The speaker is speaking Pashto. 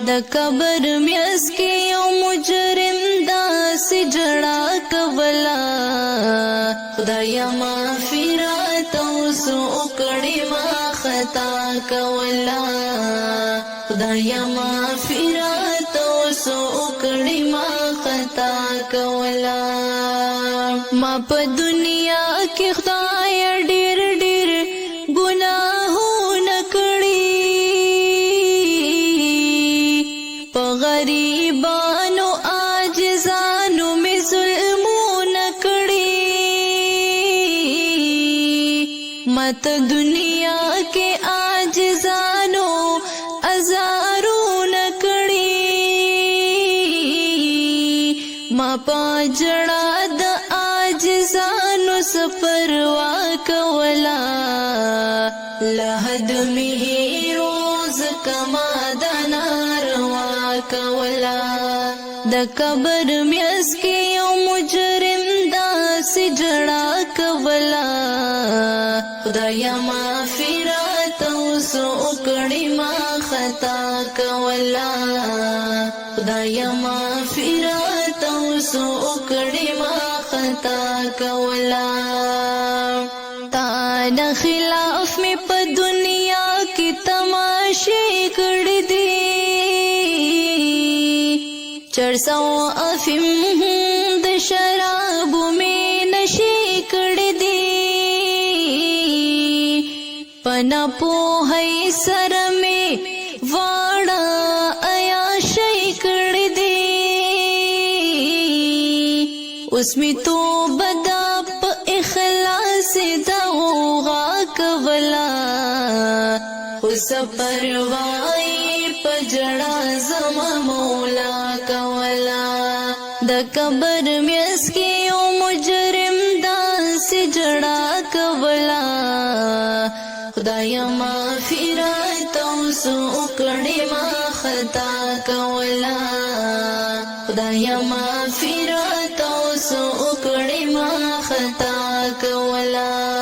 د قبر میاس کې یو مجرم داسې جړا کولا خدایا مغفرت اوسو کړي ما خطا کولا خدایا مغفرت اوسو کړي ما خطا کولا ما په دنیا کې خدای ډېر ډېر ګناهونه کړي په غریبانو عاجزانو مې ظلمونه کړي مت دنیا کې عاجزانو ازارونه کړي ما پاجړه د عاجزانو سفروا کولا لحد می روز کما د ناروا کولا د قبر میاس کې یو مجرم داسې جړا کولا خدایا مغفرت اوسو کړي ما خطا کولا خدایا مغفرت اوسو کړي ما خطا کولا تا د خلاف می په دنیا کې تماشې کړې دي چرسو افیم د شرابو می نشې کړې دي پنا پوهې سره می واړه عیاشې کړې دي اوس می توبه دا په اخلاص دا غوغا کولا اوس پروايي په جړا زما مولا کولا د قبر میاس کې یو مجرم داسې جړا کولا خدایا مغفرت اوسو کړي ما خطا کولا خدایا مغفرت اوسو کړي ما خطا کولا